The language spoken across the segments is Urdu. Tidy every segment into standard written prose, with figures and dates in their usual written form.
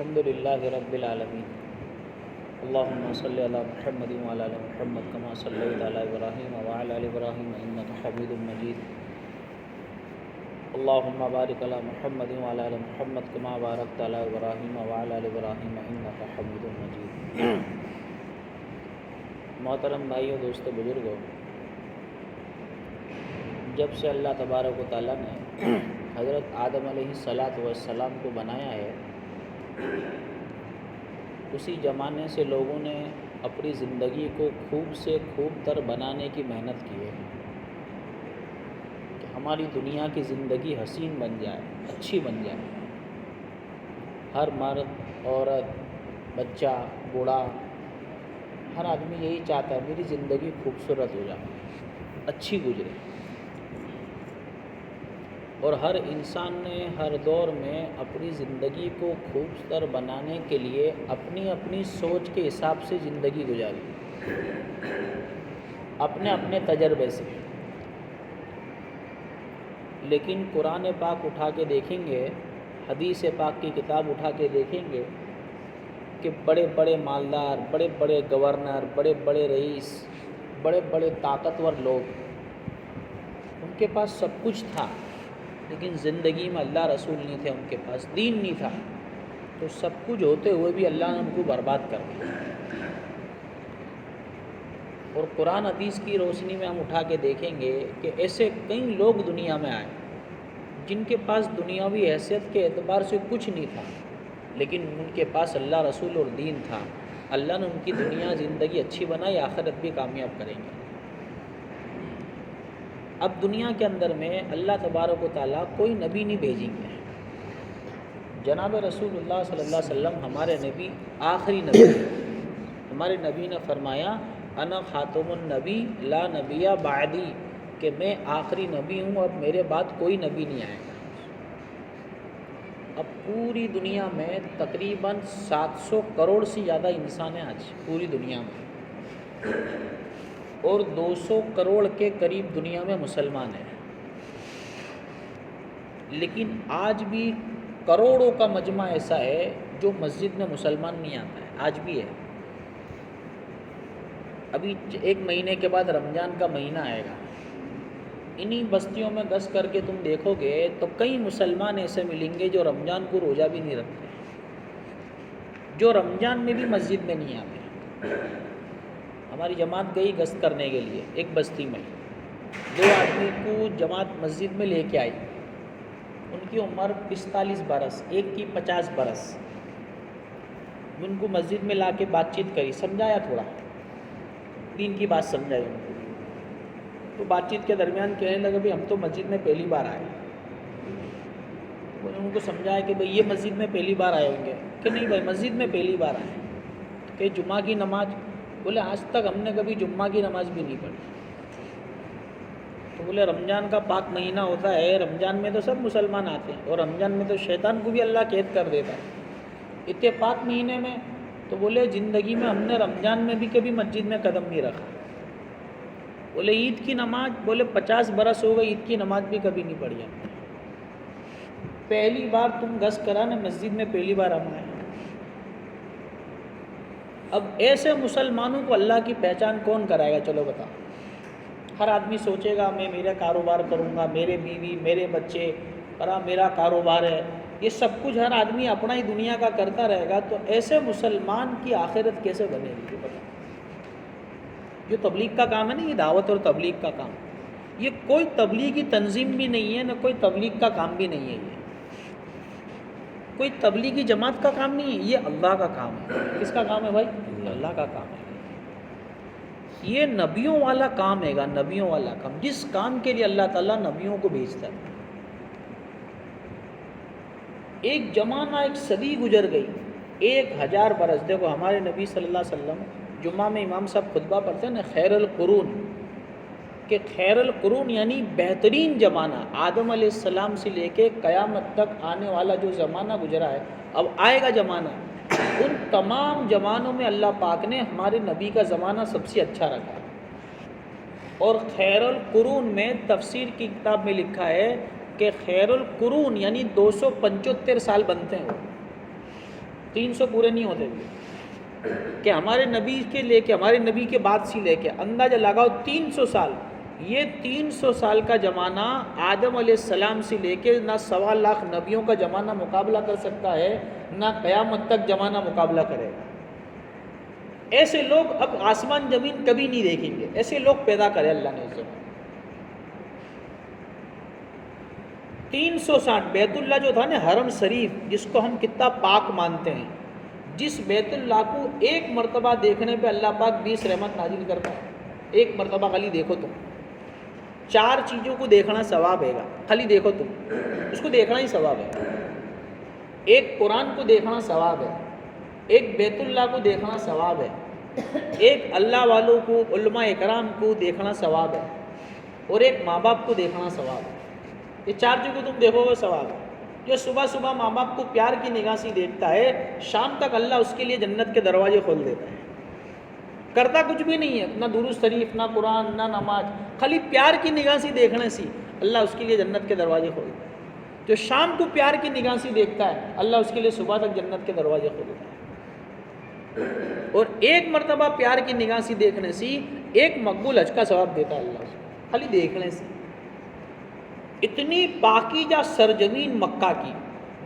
الحمد للہ رب العالمین اللہم صلی علی محمد وعلی آل محمد کما صلیت علی ابراہیم وعلی آل ابراہیم انک حمید مجید اللہم بارک علی محمد وعلی آل محمد کما بارکت علی ابراہیم وعلی آل ابراہیم انک حمید مجید۔ محترم بھائیو، دوستو، بزرگوں، جب سے اللہ تبارک و تعالیٰ نے حضرت آدم علیہ السلام کو بنایا ہے، اسی زمانے سے لوگوں نے اپنی زندگی کو خوب سے خوب تر بنانے کی محنت کی ہے کہ ہماری دنیا کی زندگی حسین بن جائے، اچھی بن جائے۔ ہر مرد، عورت، بچہ، بوڑھا، ہر آدمی یہی چاہتا ہے میری زندگی خوبصورت ہو جائے، اچھی گزرے۔ اور ہر انسان نے ہر دور میں اپنی زندگی کو خوبصورت بنانے کے لیے اپنی اپنی سوچ کے حساب سے زندگی گزاری، اپنے اپنے تجربے سے۔ لیکن قرآن پاک اٹھا کے دیکھیں گے، حدیث پاک کی کتاب اٹھا کے دیکھیں گے کہ بڑے بڑے مالدار، بڑے بڑے گورنر، بڑے بڑے رئیس، بڑے بڑے طاقتور لوگ، ان کے پاس سب کچھ تھا، لیکن زندگی میں اللہ رسول نہیں تھے، ان کے پاس دین نہیں تھا، تو سب کچھ ہوتے ہوئے بھی اللہ نے ان کو برباد کر دیا۔ اور قرآن حدیث کی روشنی میں ہم اٹھا کے دیکھیں گے کہ ایسے کئی لوگ دنیا میں آئے جن کے پاس دنیاوی حیثیت کے اعتبار سے کچھ نہیں تھا، لیکن ان کے پاس اللہ رسول اور دین تھا۔ اللہ نے ان کی دنیا زندگی اچھی بنائی، آخرت بھی کامیاب کریں گے۔ اب دنیا کے اندر میں اللہ تبارک و تعالیٰ کوئی نبی نہیں بھیجیں گے۔ جناب رسول اللہ صلی اللہ علیہ وسلم ہمارے نبی، آخری نبی۔ ہمارے نبی نے فرمایا انا خاتم النبی لا نبی بعدی، کہ میں آخری نبی ہوں، اب میرے بعد کوئی نبی نہیں آئے گا۔ اب پوری دنیا میں تقریباً 700 کروڑ سے زیادہ انسان ہیں آج پوری دنیا میں، اور 200 کروڑ کے قریب دنیا میں مسلمان ہیں، لیکن آج بھی کروڑوں کا مجمع ایسا ہے جو مسجد میں مسلمان نہیں آتا ہے، آج بھی ہے۔ ابھی 1 مہینے کے بعد رمضان کا مہینہ آئے گا، انہی بستیوں میں گشت کر کے تم دیکھو گے تو کئی مسلمان ایسے ملیں گے جو رمضان کو روزہ بھی نہیں رکھتے، جو رمضان میں بھی مسجد میں نہیں آتے۔ ہماری جماعت گئی گشت کرنے کے لیے ایک بستی میں، 2 آدمی کو جماعت مسجد میں لے کے آئی، ان کی عمر 45 برس، ایک کی 50 برس۔ ان کو مسجد میں لا کے بات چیت کری، سمجھایا، تھوڑا دین کی بات سمجھائی ان کو۔ تو بات چیت کے درمیان کہنے لگے بھئی ہم تو مسجد میں پہلی بار آئے۔ ان کو سمجھایا کہ بھئی یہ مسجد میں پہلی بار آئے ہوں گے، کہ نہیں بھائی مسجد میں پہلی بار آئے۔ کہ جمعہ کی نماز، بولے آج تک ہم نے کبھی جمعہ کی نماز بھی نہیں پڑھی۔ تو بولے رمضان کا پاک مہینہ ہوتا ہے، رمضان میں تو سب مسلمان آتے ہیں، اور رمضان میں تو شیطان کو بھی اللہ قید کر دیتا ہے، اتنے پاک مہینے میں۔ تو بولے زندگی میں ہم نے رمضان میں بھی کبھی مسجد میں قدم نہیں رکھا۔ بولے عید کی نماز، بولے 50 برس ہو گئی، عید کی نماز بھی کبھی نہیں پڑھی ہم نے۔ پہلی بار تم گشت کرا نا مسجد میں، پہلی بار ہم آئے۔ اب ایسے مسلمانوں کو اللہ کی پہچان کون کرائے گا؟ چلو بتاؤ۔ ہر آدمی سوچے گا میں میرا کاروبار کروں گا، میرے بیوی، میرے بچے، میرا کاروبار ہے، یہ سب کچھ ہر آدمی اپنا ہی دنیا کا کرتا رہے گا، تو ایسے مسلمان کی آخرت کیسے بنے گی؟ بتاؤ۔ جو تبلیغ کا کام ہے نا، یہ دعوت اور تبلیغ کا کام، یہ کوئی تبلیغی تنظیم بھی نہیں ہے، نہ کوئی تبلیغ کا کام بھی نہیں ہے، یہ کوئی تبلیغی جماعت کا کام نہیں ہے، یہ اللہ کا کام ہے۔ کس کا کام ہے بھائی؟ اللہ کا کام ہے۔ یہ نبیوں والا کام ہے گا، نبیوں والا کام، جس کام کے لیے اللہ تعالیٰ نبیوں کو بھیجتا ہے۔ ایک زمانہ، ایک صدی گزر گئی، 1000 برس۔ دیکھو ہمارے نبی صلی اللہ علیہ وسلم جمعہ میں امام صاحب خطبہ پڑھتے ہیں نا، خیر القرون، کہ خیر القرون یعنی بہترین زمانہ، آدم علیہ السلام سے لے کے قیامت تک آنے والا جو زمانہ گزرا ہے، اب آئے گا زمانہ، ان تمام زمانوں میں اللہ پاک نے ہمارے نبی کا زمانہ سب سے اچھا رکھا۔ اور خیر القرون میں تفسیر کی کتاب میں لکھا ہے کہ خیر القرون یعنی 275 سال بنتے ہیں وہ، 300 پورے نہیں ہوتے کہ ہمارے نبی کے لے کے ہمارے نبی کے بعد سے لے کے اندازہ لگاؤ 300 سال. یہ 300 سال کا زمانہ آدم علیہ السلام سے لے کے نہ 1.25 لاکھ نبیوں کا زمانہ مقابلہ کر سکتا ہے، نہ قیامت تک زمانہ مقابلہ کرے گا. ایسے لوگ اب آسمان زمین کبھی نہیں دیکھیں گے، ایسے لوگ پیدا کرے اللہ نے اس زمانے. 360 بیت اللہ جو تھا نا حرم شریف، جس کو ہم کتنا پاک مانتے ہیں، جس بیت اللہ کو ایک مرتبہ دیکھنے پہ اللہ پاک 20 رحمت نازل کرتا ہے. ایک مرتبہ خالی دیکھو تم، 4 چیزوں کو دیکھنا ثواب ہے گا. خالی دیکھو تم، اس کو دیکھنا ہی ثواب ہے. ایک قرآن کو دیکھنا ثواب ہے، ایک بیت اللہ کو دیکھنا ثواب ہے، ایک اللہ والوں کو علماء اکرام کو دیکھنا ثواب ہے، اور ایک ماں باپ کو دیکھنا ثواب ہے. یہ 4 چیزوں کو تم دیکھو گے ثواب ہے. جو صبح صبح ماں باپ کو پیار کی نگاہ سے دیکھتا ہے، شام تک اللہ اس کے لیے جنت کے دروازے کھول دیتا ہے. کرتا کچھ بھی نہیں ہے، نہ درود شریف، نہ قرآن، نہ نماز، خالی پیار کی نگاہ سے دیکھنے سے اللہ اس کے لیے جنت کے دروازے کھول دیتا ہے. جو شام کو پیار کی نگاہ سے دیکھتا ہے، اللہ اس کے لیے صبح تک جنت کے دروازے کھول دیتا ہے. اور ایک مرتبہ پیار کی نگاہ سے دیکھنے سے ایک مقبول حج کا ثواب دیتا ہے اللہ، خالی دیکھنے سے. اتنی پاکیزہ سرزمین مکہ کی،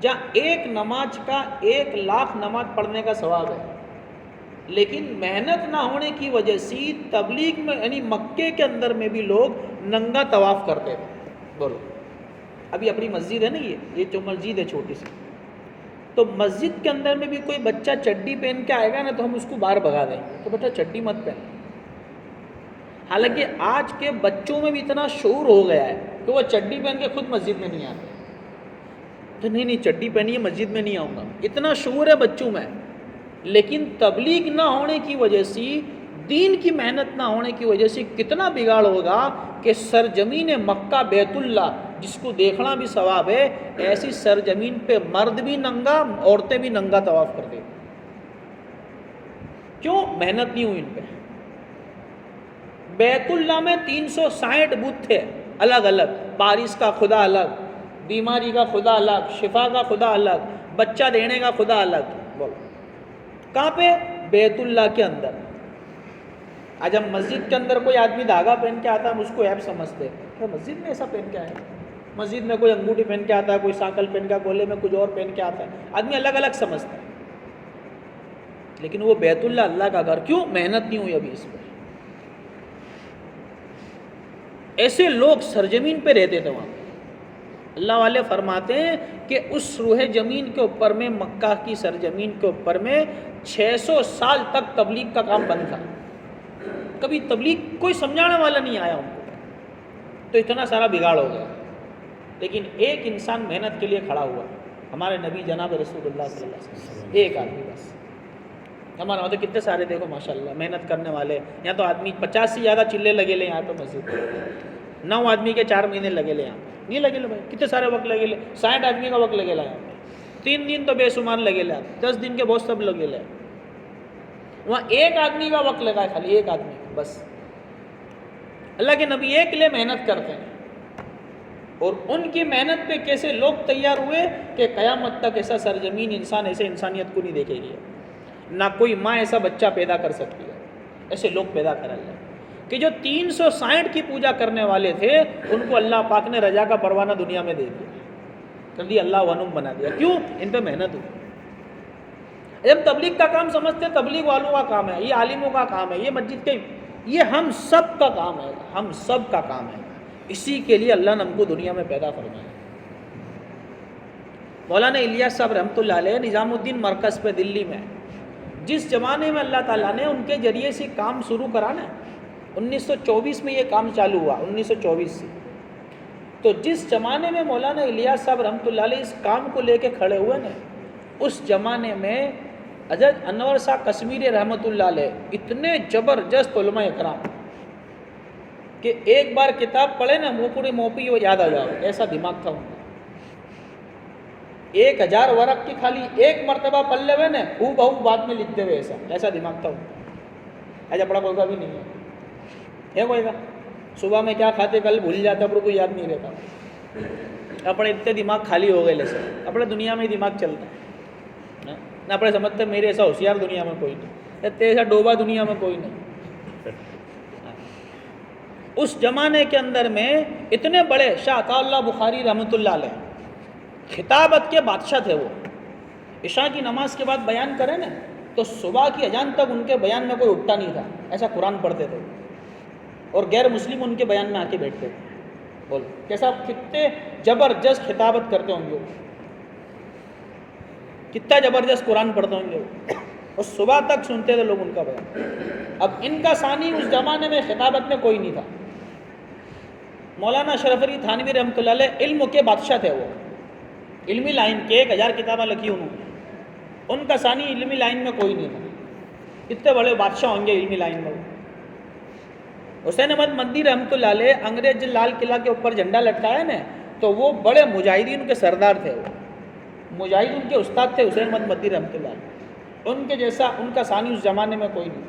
جہاں ایک نماز کا 1 لاکھ نماز پڑھنے کا ثواب ہے، لیکن محنت نہ ہونے کی وجہ سے تبلیغ میں یعنی مکے کے اندر میں بھی لوگ ننگا طواف کرتے تھے. بولو ابھی اپنی مسجد ہے نا، یہ جو مسجد ہے چھوٹی سی، تو مسجد کے اندر میں بھی کوئی بچہ چڈی پہن کے آئے گا نا تو ہم اس کو باہر بھگا دیں گے کہ بیٹا چڈی مت پہن. حالانکہ آج کے بچوں میں بھی اتنا شعور ہو گیا ہے کہ وہ چڈی پہن کے خود مسجد میں نہیں آتے. تو نہیں چڈی پہنی ہے مسجد میں نہیں آؤں گا، اتنا شعور ہے بچوں میں. لیکن تبلیغ نہ ہونے کی وجہ سے، دین کی محنت نہ ہونے کی وجہ سے کتنا بگاڑ ہوگا کہ سرزمین مکہ بیت اللہ جس کو دیکھنا بھی ثواب ہے، ایسی سرزمین پہ مرد بھی ننگا، عورتیں بھی ننگا طواف کرتے. کیوں؟ محنت نہیں ہوئی ان پہ. بیت اللہ میں 360 بت تھے الگ الگ، بارش کا خدا الگ، بیماری کا خدا الگ، شفا کا خدا الگ، بچہ دینے کا خدا الگ. بولو کہاں پہ؟ بیت اللہ کے اندر. آج ہم مسجد کے اندر کوئی آدمی دھاگا پہن کے آتا ہے، ہم اس کو عیب سمجھتے ہیں کہ مسجد میں ایسا پہن کے آیا ہے. مسجد میں کوئی انگوٹھی پہن کے آتا ہے، کوئی ساکل پہن کے، گولے میں کچھ اور پہن کے آتا ہے، آدمی الگ الگ سمجھتا ہے. لیکن وہ بیت اللہ اللہ کا گھر. کیوں؟ محنت نہیں ہوئی ابھی اس پر. ایسے لوگ سرزمین پہ رہتے تھے وہاں. اللہ والے فرماتے ہیں کہ اس روح زمین کے اوپر میں، مکہ کی سرزمین کے اوپر میں 600 سال تک تبلیغ کا کام بند تھا. کبھی تبلیغ کوئی سمجھانے والا نہیں آیا ان کو، تو اتنا سارا بگاڑ ہو گیا. لیکن ایک انسان محنت کے لیے کھڑا ہوا، ہمارے نبی جناب رسول اللہ صلی اللہ علیہ وسلم. ایک آدمی بس. ہمارے وہاں تو کتنے سارے دیکھو ماشاءاللہ محنت کرنے والے. یہاں تو آدمی 50 سے زیادہ چلے لگے لے یہاں پہ مسجد. 9 آدمی کے 4 مہینے لگے لے یہاں نہیں لگے لے بھائی، کتنے سارے وقت لگے لے. 60 آدمی کا وقت لگے لا یہاں پہ. 3 دن تو بے شمار لگے لے، 10 دن کے بہت سب لگے لے. وہاں ایک آدمی کا وقت لگا ہے، خالی ایک آدمی بس. اللہ کے نبی ایک لیے محنت کرتے ہیں، اور ان کی محنت پہ کیسے لوگ تیار ہوئے کہ قیامت تک ایسا سرزمین انسان ایسے انسانیت کو نہیں دیکھے گی. نہ کوئی ماں ایسا بچہ پیدا کر سکتی ہے. ایسے لوگ پیدا کر اللہ کہ جو 360 کی پوجا کرنے والے تھے، ان کو اللہ پاک نے رجا کا پروانہ دنیا میں دے دیا، کر دیا اللہ ونم بنا دیا. کیوں؟ ان پہ محنت ہوئی. ہم تبلیغ کا کام سمجھتے ہیں تبلیغ والوں کا کام ہے، یہ عالموں کا کام ہے، یہ مسجد کے، یہ ہم سب کا کام ہے، ہم سب کا کام ہے. اسی کے لیے اللہ نے ہم کو دنیا میں پیدا فرمایا. مولانا الیاس صاحب رحمۃ اللہ علیہ نظام الدین مرکز پہ دلی میں، جس زمانے میں اللہ تعالیٰ نے ان کے ذریعے سے کام شروع کرا نا، 1924 میں یہ کام چالو ہوا. 1924 سے تو جس زمانے میں مولانا الیاس صاحب رحمۃ اللہ علیہ اس کام کو لے کے کھڑے ہوئے نا، اس زمانے میں حضرت انور شاہ کشمیری رحمۃ اللہ علیہ اتنے زبردست علماء اکرام کہ ایک بار کتاب پڑھے نا موپی وہ یاد آ جاؤ، ایسا دماغ تھا ان کا. 1000 ورق کی خالی ایک مرتبہ پڑھ لے ہوئے نا، ہو بہو بعد میں لکھتے ہوئے، ایسا دماغ تھا ان کا. ایسا پڑھا کوئی کا بھی نہیں ہے کوئی کا. صبح میں کیا کھاتے کل بھول جاتا، پر کوئی یاد نہیں رہتا. اپنے اتنے دماغ خالی ہو گئے، لے سر اپنے دنیا میں ہی دماغ چلتا ہے. نہ اپنے سمجھتے میرے ایسا ہوشیار دنیا میں کوئی نہیں، یا تیرے ایسا ڈوبا دنیا میں کوئی نہیں۔ اس زمانے کے اندر میں اتنے بڑے شاہ عطا اللہ بخاری رحمۃ اللہ علیہ خطابت کے بادشاہ تھے۔ وہ عشاء کی نماز کے بعد بیان کریں نا تو صبح کی اذان تک ان کے بیان میں کوئی اٹھتا نہیں تھا، ایسا قرآن پڑھتے تھے، اور غیر مسلم ان کے بیان میں آ کے بیٹھتے تھے۔ بول کیسا، کتنے زبردست خطابت کرتے ہوں گے، کتنا زبردست قرآن پڑھتے ہوں گے، اور صبح تک سنتے تھے لوگ ان کا بیان۔ اب ان کا ثانی اس زمانے میں خطابت میں کوئی نہیں تھا۔ مولانا اشرف علی تھانوی رحمۃ اللہ علیہ علم کے بادشاہ تھے، وہ علمی لائن کے 1000 کتابیں لکھی انہوں نے، ان کا ثانی علمی لائن میں کوئی نہیں تھا۔ اتنے بڑے بادشاہ ہوں گے علمی لائن میں۔ حسین احمد مدنی رحمۃ اللہ علیہ انگریز لال قلعہ کے اوپر جھنڈا لٹکایا نا تو وہ بڑے مجاہدین کے سردار تھے، وہ مجاہد ان کے استاد تھے حسین احمد مدنی رحمۃ اللہ علیہ، ان کے جیسا ان کا ثانی اس زمانے میں کوئی نہیں۔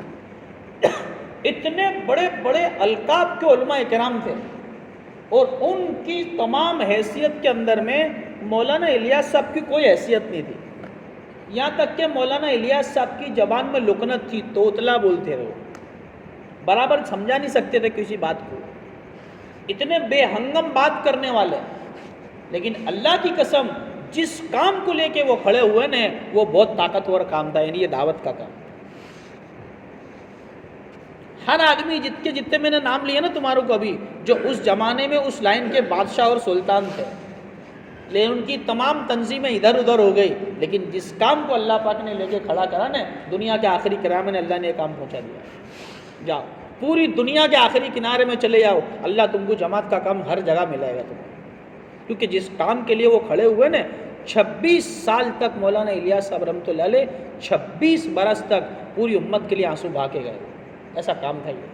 اتنے بڑے بڑے القاب کے علماء کرام تھے، اور ان کی تمام حیثیت کے اندر میں مولانا الیاس صاحب کی کوئی حیثیت نہیں تھی، یہاں تک کہ مولانا الیاس صاحب کی زبان میں لکنت تھی، توتلا بولتے وہ، برابر سمجھا نہیں سکتے تھے کسی بات کو، اتنے بے ہنگم بات کرنے والے۔ لیکن اللہ کی قسم جس کام کو لے کے وہ کھڑے ہوئے نا وہ بہت طاقتور کام تھا، یعنی یہ دعوت کا کام۔ ہر آدمی جتنے میں نے نام لیا نا تمہاروں کو ابھی، جو اس زمانے میں اس لائن کے بادشاہ اور سلطان تھے، لیکن ان کی تمام تنظیمیں ادھر ادھر ہو گئی، لیکن جس کام کو اللہ پاک نے لے کے کھڑا کرا نا، دنیا کے آخری کنارے میں اللہ نے یہ کام پہنچا دیا۔ جاؤ پوری دنیا کے آخری کنارے میں چلے جاؤ، اللہ تم کو جماعت کا کام ہر جگہ ملے گا تمہیں، کیونکہ جس کام کے لیے وہ کھڑے ہوئے نا 26 سال تک مولانا الیاس صاحب رحمۃ اللہ علیہ 26 برس تک پوری امت کے لیے آنسو بہا کے گئے، ایسا کام تھا یہ۔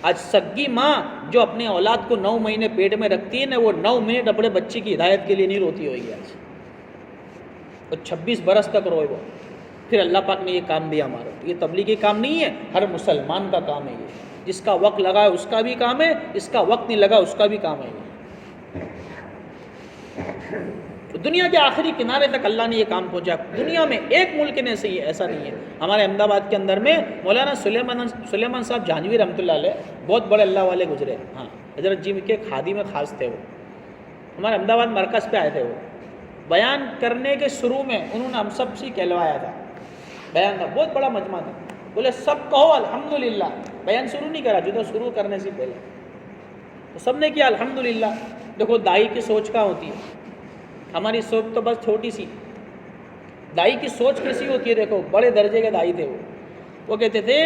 آج سگی ماں جو اپنے اولاد کو 9 مہینے پیٹ میں رکھتی ہے نا، وہ 9 منٹ اپنے بچے کی ہدایت کے لیے نہیں روتی ہوئی آج، اور 26 برس تک روئے وہ، پھر اللہ پاک نے یہ کام دیا ہمارا۔ یہ تبلیغی کام نہیں ہے، ہر مسلمان کا کام ہے یہ، جس کا وقت لگا ہے اس کا بھی کام ہے، اس کا وقت نہیں لگا اس کا بھی کام ہے یہ۔ دنیا کے آخری کنارے تک اللہ نے یہ کام پہنچا، دنیا میں ایک ملک نے سے ایسا نہیں ہے۔ ہمارے احمد آباد کے اندر میں مولانا سلیمان صاحب جہانوی رحمۃ اللہ علیہ بہت بڑے اللہ والے گزرے، ہاں حضرت جی کے خادی میں خاص تھے وہ، ہمارے احمد آباد مرکز پہ آئے تھے۔ وہ بیان کرنے کے شروع میں انہوں نے ہم سب سے کہلوایا تھا، بیان تھا بہت بڑا مجمع تھا، بولے سب کہو الحمدللہ، بیان شروع نہیں کرا جو تو شروع کرنے سے پہلے تو سب نے کیا الحمدللہ۔ دیکھو دائی کی سوچ کہاں ہوتی ہے، ہماری سوچ تو بس چھوٹی سی، دائی کی سوچ کیسی ہوتی ہے، دیکھو بڑے درجے کے دائی تھے وہ کہتے تھے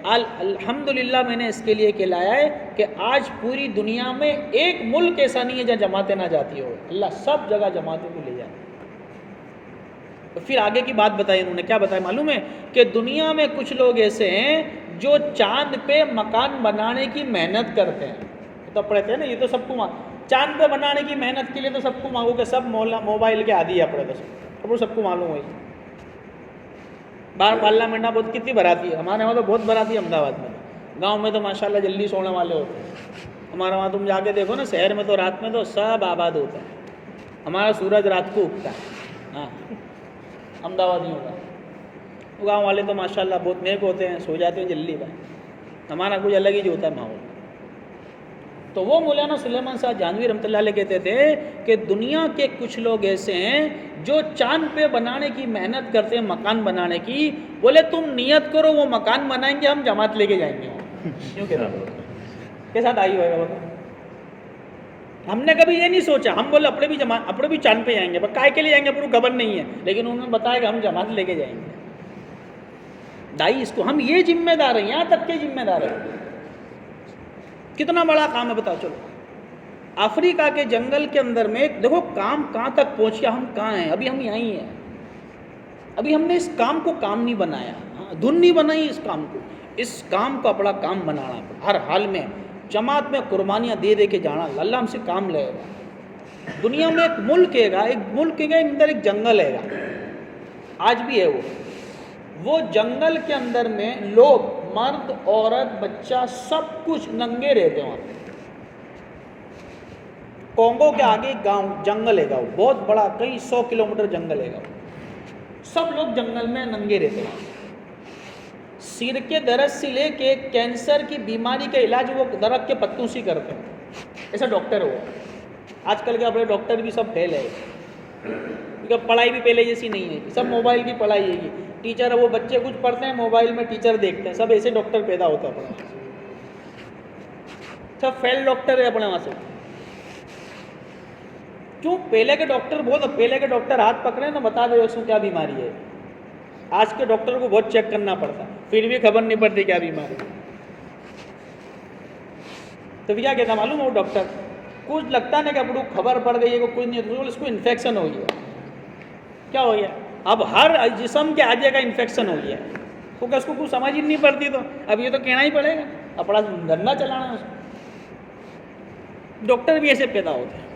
الحمدللہ میں نے اس کے لیے کہلایا ہے کہ آج پوری دنیا میں ایک ملک ایسا نہیں ہے جہاں جماعتیں نہ جاتی ہو، اللہ سب جگہ جماعتوں کو لے جاتے۔ تو پھر آگے کی بات بتائی انہوں نے، کیا بتایا معلوم ہے کہ دنیا میں کچھ لوگ ایسے ہیں جو چاند پہ مکان بنانے کی محنت کرتے ہیں، تو پڑھتے ہیں نا، یہ تو سب کو چاند پہ بنانے کی محنت کے لیے تو سب کو مانگو کہ سب موبائل کے عادی ہے اپنے تو سب کو معلوم ہوئی۔ باہر پارلیمنٹ بہت کتنی براتی ہے، ہمارے وہاں تو بہت براتی ہے احمد آباد میں، گاؤں میں تو ماشاءاللہ جلدی سونے والے ہوتے ہیں، ہمارے وہاں تم جا کے دیکھو نا، شہر میں تو رات میں تو سب آباد ہوتا ہے، ہمارا سورج رات کو اگتا ہے، ہاں احمد آباد نہیں ہوتا، گاؤں والے تو ماشاءاللہ بہت نیک ہوتے ہیں، سو جاتے ہیں جلدی بھائی، ہمارا کچھ الگ ہی جو ہوتا ہے ماحول۔ تو وہ مولانا سلیمان صاحب جہانوی رحمۃ اللہ علیہ کہتے تھے کہ دنیا کے کچھ لوگ ایسے ہیں جو چاند پہ بنانے کی محنت کرتے ہیں، مکان بنانے کی، بولے تم نیت کرو وہ مکان بنائیں گے، ہم جماعت لے کے جائیں گے، کیوں کہتے ہیں کے ساتھ آئی ہوئے گا وہ؟ ہم نے کبھی یہ نہیں سوچا، ہم بولے اپنے بھی چاند پہ جائیں گے، کائے کے لیے جائیں گے پورا خبر نہیں ہے، لیکن انہوں نے بتایا کہ ہم جماعت لے کے جائیں گے۔ دائی اس کو ہم یہ ذمہ دار ہیں، یہاں تک کے ذمہ دار ہیں، کتنا بڑا کام ہے بتاؤ۔ چلو افریقہ کے جنگل کے اندر میں دیکھو کام کہاں تک پہنچ گیا، ہم کہاں ہیں، ابھی ہم یہاں ہی ہیں، ابھی ہم نے اس کام کو کام نہیں بنایا، دھن نہیں بنائی اس کام کو، اس کام کو اپنا کام بنانا، ہر حال میں جماعت میں قربانیاں دے دے کے جانا، اللہ ہم سے کام لے گا۔ دنیا میں ایک ملک ہے گا، اندر ایک جنگل ہے گا، آج بھی ہے وہ جنگل کے اندر میں لوگ مرد عورت بچہ سب کچھ ننگے رہتے ہیں وہاں پہ۔ کونگو کے آگے ایک گاؤں جنگل ہے گا، وہ بہت بڑا، کئی 100 کلومیٹر جنگل ہے گا، سب لوگ جنگل میں ننگے رہتے ہیں. سر کے درد سے لے کے کینسر کی بیماری کا علاج وہ درخت کے پتوں سے کرتے ہیں. ایسا ڈاکٹر ہوا. آج کل کے اپنے ڈاکٹر بھی سب فیل ہے, کیونکہ پڑھائی بھی پہلے جیسی نہیں ہے, سب موبائل کی پڑھائی ہے. ٹیچر وہ بچے کچھ پڑھتے ہیں موبائل میں, ٹیچر دیکھتے ہیں, سب ایسے ڈاکٹر پیدا ہوتا ہے اپنے, سب فیل ڈاکٹر ہے اپنے وہاں سے. کیوں؟ پہلے کے ڈاکٹر پہلے کے ڈاکٹر ہاتھ پکڑے نا بتا دے اس کو کیا بیماری ہے. آج کے ڈاکٹر کو بہت چیک کرنا پڑتا ہے, پھر بھی خبر نہیں پڑتی کیا بیماری. تو کیا کہتا معلوم, وہ ڈاکٹر کچھ لگتا نہیں کہ اپنے کو خبر پڑ گئی ہے, کچھ نہیں ہے, اس کو انفیکشن ہو گیا. کیا ہو گیا؟ اب ہر جسم کے آگے کا انفیکشن ہو گیا, کیونکہ اس کو کچھ سمجھ ہی نہیں پڑتی. تو اب یہ تو کہنا ہی پڑے گا, اپنا دھندا چلانا ہے اس کو. ڈاکٹر بھی ایسے پیدا ہوتے ہیں.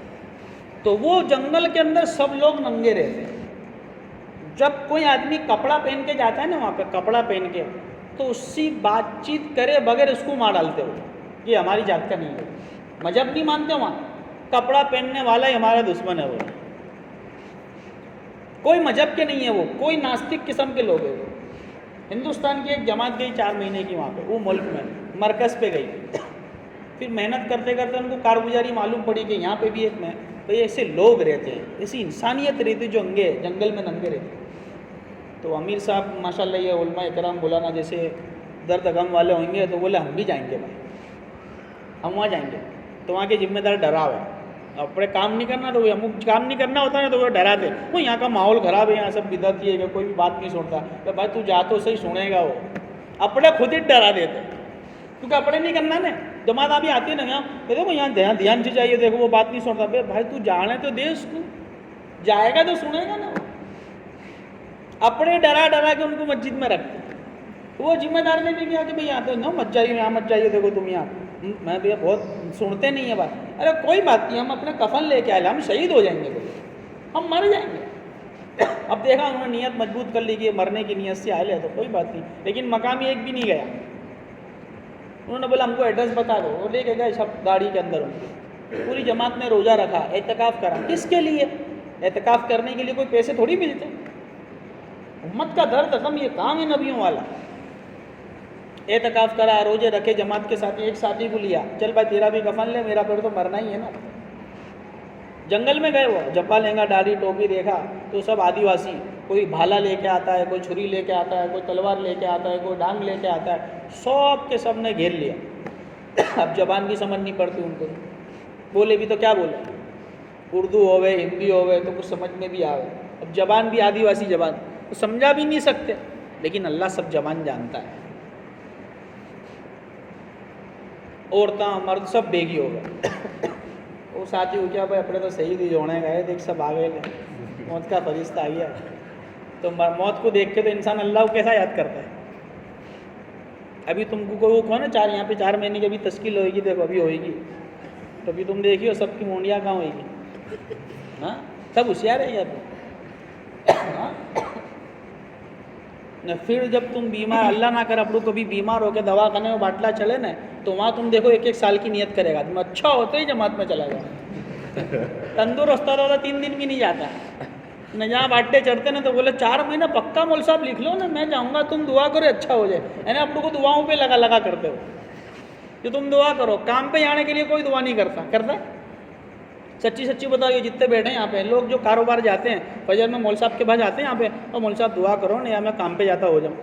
تو وہ جنگل کے اندر سب لوگ ننگے رہتے ہیں. جب کوئی آدمی کپڑا پہن کے جاتا ہے نا وہاں پہ, کپڑا پہن کے, تو اس سے بات چیت کرے بغیر اس کو مار ڈالتے ہو. یہ ہماری جات کا نہیں ہے, مذہب نہیں مانتے وہاں. کپڑا پہننے والا ہی ہمارا دشمن ہے. وہ کوئی مذہب کے نہیں ہے, وہ کوئی ناستک قسم کے لوگ ہیں. ہندوستان کی ایک جماعت گئی 4 مہینے کی وہاں پہ, وہ ملک میں مرکز پہ گئی. پھر محنت کرتے کرتے ان کو کارگزاری معلوم پڑی کہ یہاں پہ بھی ایک بھئی ایسے لوگ رہتے ہیں, ایسی انسانیت رہتی جو جنگل میں ننگے رہتے ہیں. تو امیر صاحب ماشاءاللہ یہ علماء اکرام مولانا جیسے درد غم والے ہوں گے تو بولے ہم بھی جائیں گے بھائی, ہم وہاں جائیں گے. تو وہاں کے ذمہ دار ڈرا ہوئے, اپنے کام نہیں کرنا, تو وہ کام نہیں کرنا ہوتا ہے تو وہ ڈراتے, وہ یہاں کا ماحول خراب ہے, یہاں سب بدعتی ہے, کہ کوئی بھی بات نہیں سنتا. کہ بھائی تو جا تو صحیح, سنے گا. وہ اپنے خود ہی ڈرا دیتے, کیونکہ اپنے نہیں کرنا نا. جماعت ابھی آتی ہے نا یہاں, کہ دیکھو یہاں دھیان سے جائیے, دیکھو وہ بات نہیں سنتا. بھائی تو جانے تو دے اس کو, جائے گا تو سنے گا نا. اپنے ڈرا کے ان کو مسجد میں رکھتے. وہ ذمہ دار نے بھی کیا کہ بھائی یہاں تو نہ مت جائیے, یہاں مت جائیے, دیکھو تم یہاں. میں بھیا بہت سنتے نہیں ہیں بات. ارے کوئی بات نہیں, ہم اپنے کفن لے کے آئے, ہم شہید ہو جائیں گے, ہم مر جائیں گے. اب دیکھا انہوں نے نیت مضبوط کر لی کہ مرنے کی نیت سے آئے لے, تو کوئی بات نہیں. لیکن مقامی ایک بھی نہیں گیا. انہوں نے بولا ہم کو ایڈریس بتا دو, وہ لے کے گئے سب گاڑی کے اندر. پوری جماعت نے روزہ رکھا, اعتکاف کرا. کس کے لیے اعتکاف کرنے کے لیے؟ کوئی پیسے تھوڑی ملتے. امت کا درد غم یہ کام ہے نبیوں والا. اعتکاف کرا, روزے رکھے جماعت کے ساتھ. ایک ساتھی کو لیا, چل بھائی تیرا بھی کفن لے, میرا پھر تو مرنا ہی ہے نا. جنگل میں گئے, وہ جبا لہنگا داڑھی ٹوپی دیکھا تو سب آدیواسی. کوئی بھالا لے کے آتا ہے, کوئی چھری لے کے آتا ہے, کوئی تلوار لے کے آتا ہے, کوئی ڈانگ لے کے آتا ہے. سب کے سب نے گھیر لیا. اب زبان بھی سمجھ نہیں پڑتی ان کو, بولے بھی تو کیا بولے, اردو ہوئے ہندی ہوئے تو کچھ سمجھ میں بھی آئے. اب زبان بھی آدیواسی زبان, سمجھا بھی نہیں سکتے. لیکن اللہ سب زبان جانتا ہے. عورتاں مرد سب بیگی ہو گئے. وہ ساتھی ہو کیا بھائی اپنے تو صحیح تھی جوڑے گئے, دیکھ سب آ گئے, موت کا فرشتہ آ گیا. تو موت کو دیکھ کے تو انسان اللہ کو کیسا یاد کرتا ہے. ابھی تم کو کوئی وہ کون ہے, یہاں پہ 4 مہینے کی ابھی تشکیل ہوئے گی, دیکھو ابھی ہوئے گی, تو ابھی تم دیکھیے سب کی مونڈیاں کہاں ہوئے گی. ہاں سب ہوشیار ہے ابھی. پھر جب تم بیمار, اللہ نہ کر اپنے کبھی بیمار ہو کے دوا خانے میں باٹلا چلے نا, تو وہاں تم دیکھو 1 سال کی نیت کرے گا. تم اچھا ہوتے ہی جماعت میں چلا گیا. تندرست ہوتا 3 دن بھی نہیں جاتا. نہ جہاں باٹلے چڑھتے نا تو بولے 4 مہینہ پکا مول صاحب لکھ لو نا, میں جاؤں گا, تم دعا کرو اچھا ہو جائے. یعنی اپنے کو دعاؤں پہ لگا کرتے ہو کہ تم دعا کرو. کام پہ جانے کے لیے کوئی دعا نہیں کرتا. سچی بتاؤ, یہ جتنے بیٹھے ہیں یہاں پہ لوگ جو کاروبار جاتے ہیں, فجر میں مول صاحب کے پاس جاتے ہیں یہاں پہ, اور مول صاحب دعا کرو نا, یا میں کام پہ جاتا ہو جاؤں.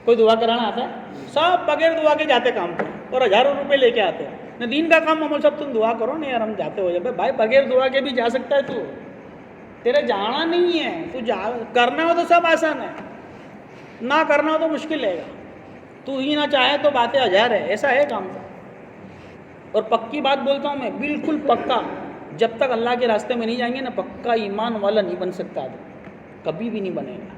کوئی دعا کرانا آتا ہے؟ سب بغیر دعا کے جاتے کام پہ, اور ہزاروں روپے لے کے آتے ہیں. نہ دین کا کام, مول صاحب تم دعا کرو نا یار, ہم جاتے ہو جائے. بھائی بغیر دعا کے بھی جا سکتا ہے تو, تیرے جانا نہیں ہے, تو کرنا ہو تو سب آسان ہے, نہ کرنا ہو تو مشکل ہے. تو ہی نہ چاہے تو باتیں 1000 ہے, ایسا ہے کام. اور پکی بات بولتا ہوں میں, بالکل پکا, جب تک اللہ کے راستے میں نہیں جائیں گے نا, پکا ایمان والا نہیں بن سکتا آدمی, کبھی بھی نہیں بنے گا.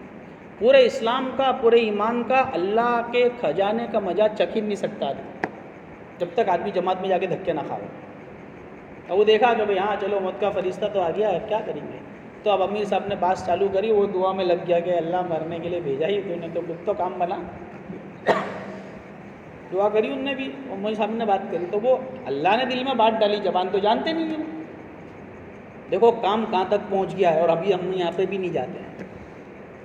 پورے اسلام کا, پورے ایمان کا, اللہ کے خزانے کا مزہ چکھ ہی نہیں سکتا آدمی, جب تک آدمی جماعت میں جا کے دھکے نہ کھاؤ. اور وہ دیکھا کہ بھائی ہاں چلو موت کا فرشتہ تو آ گیا, اب کیا کریں گے. تو اب امیر صاحب نے بات چالو کری, وہ دعا میں لگ گیا کہ اللہ مرنے کے لیے بھیجا ہی تو نے, تو کچھ تو کام بنا. دعا کری ان نے بھی, امیر صاحب نے بات کری, تو وہ اللہ نے دل میں بات ڈالی, زبان تو جانتے نہیں ہیں. دیکھو کام کہاں تک پہنچ گیا ہے, اور ابھی ہم یہاں پہ بھی نہیں جاتے ہیں.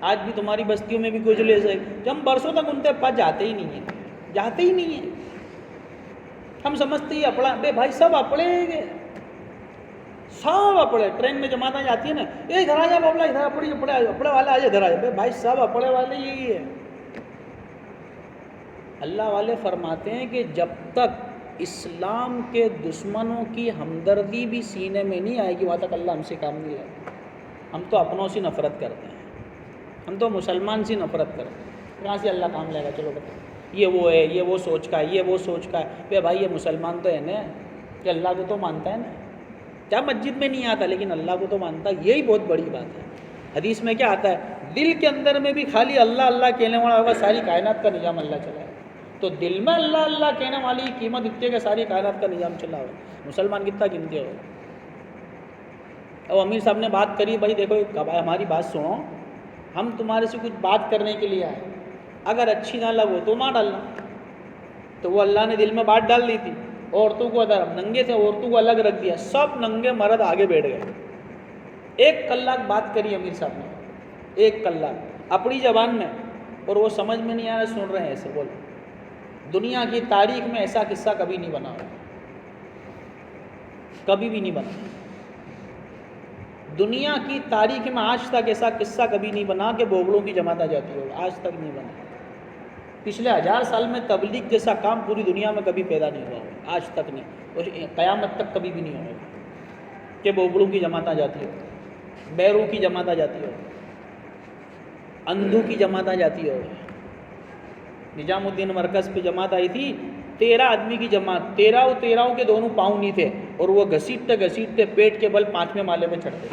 آج بھی تمہاری بستیوں میں بھی کچھ لے سکے جو ہم برسوں تک ان کے پاس جاتے ہی نہیں ہیں، جاتے ہی نہیں ہیں. ہم سمجھتے ہی اپڑا، بے بھائی سب اپڑے گے، سب اپڑے. ٹرین میں جماعتیں جاتی ہیں نا، یہ ادھر آ جا بابلا، ادھر اپڑے والے آ جا، ادھر آ جا. بے بھائی سب اپڑے والے یہی ہے. اللہ والے فرماتے ہیں کہ جب تک اسلام کے دشمنوں کی ہمدردی بھی سینے میں نہیں آئے گی وہاں تک اللہ ہم سے کام نہیں لائے گا. ہم تو اپنوں سے نفرت کرتے ہیں، ہم تو مسلمان سے نفرت کرتے ہیں، کہاں سے اللہ کام لائے گا؟ چلو بتاؤ، یہ وہ ہے، یہ وہ سوچ کا ہے، یہ وہ سوچ کا ہے. بے بھائی یہ مسلمان تو ہے نا، کہ اللہ کو تو مانتا ہے نا، کیا مسجد میں نہیں آتا لیکن اللہ کو تو مانتا ہے. یہی بہت بڑی بات ہے. حدیث میں کیا آتا ہے؟ دل کے اندر میں بھی خالی اللہ اللہ کہنے والا ہوگا، ساری کائنات کا نظام اللہ چلائے. تو دل میں اللہ اللہ کہنے والی قیمت اتنے کہ ساری کائنات کا نظام چلا ہوا. مسلمان کتنا قیمتی ہو. اب امیر صاحب نے بات کری، بھائی دیکھو ہماری بات سنو، ہم تمہارے سے کچھ بات کرنے کے لیے آئے، اگر اچھی نہ لگو تو ماں ڈالنا. تو وہ اللہ نے دل میں بات ڈال دی تھی. عورتوں کو ادھر ننگے تھے، عورتوں کو الگ رکھ دیا، سب ننگے مرد آگے بیٹھ گئے. 1 کلاک بات کری امیر صاحب نے، 1 کلاک اپنی زبان میں، اور وہ سمجھ میں نہیں آ رہا، سن رہے ہیں ایسے. بولو دنیا کی تاریخ میں ایسا قصہ کبھی نہیں بنا، کبھی بھی نہیں بنا. دنیا کی تاریخ میں آج تک ایسا قصہ کبھی نہیں بنا کہ بوبلوں کی جماعت آ جاتی ہو، آج تک نہیں بنا. پچھلے 1000 سال میں تبلیغ جیسا کام پوری دنیا میں کبھی پیدا نہیں ہوا ہوگا، آج تک نہیں، اور قیامت تک کبھی بھی نہیں ہوگا کہ بوبلوں کی جماعت آ جاتی ہو، بیروں کی جماعت آ جاتی ہو، اندھوں کی جماعت آ جاتی ہو. نظام الدین مرکز پہ جماعت آئی تھی، 13 آدمی کی جماعت، 13 کے دونوں پاؤں نہیں تھے، اور وہ گھسیٹتے پیٹ کے بل 5ویں مالے میں چڑھتے.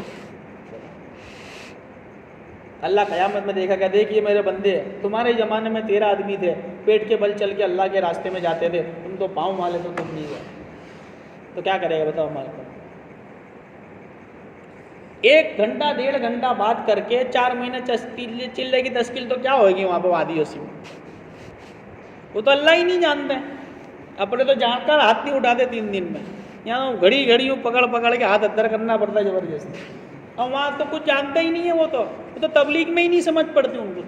اللہ قیامت میں دیکھا کہ دیکھیے میرے بندے، تمہارے زمانے میں 13 آدمی تھے، پیٹ کے بل چل کے اللہ کے راستے میں جاتے تھے، تم تو پاؤں والے تو تم نہیں گئے. تو کیا کرے گا بتاؤ ہمارے کو؟ 1 گھنٹہ 1.5 گھنٹہ بات کر کے 4 مہینے چلے کی تشکیل تو کیا ہوگی وہاں پہ وادی وسیع میں؟ وہ تو اللہ ہی نہیں جانتے. اپنے تو جان کر ہاتھ نہیں اٹھاتے 3 دن میں، یہاں گھڑی گھڑیوں پکڑ کے ہاتھ ادھر کرنا پڑتا ہے زبردست. اور وہاں تو کچھ جانتے ہی نہیں ہے، وہ تو تبلیغ میں ہی نہیں سمجھ پڑتی ان کو،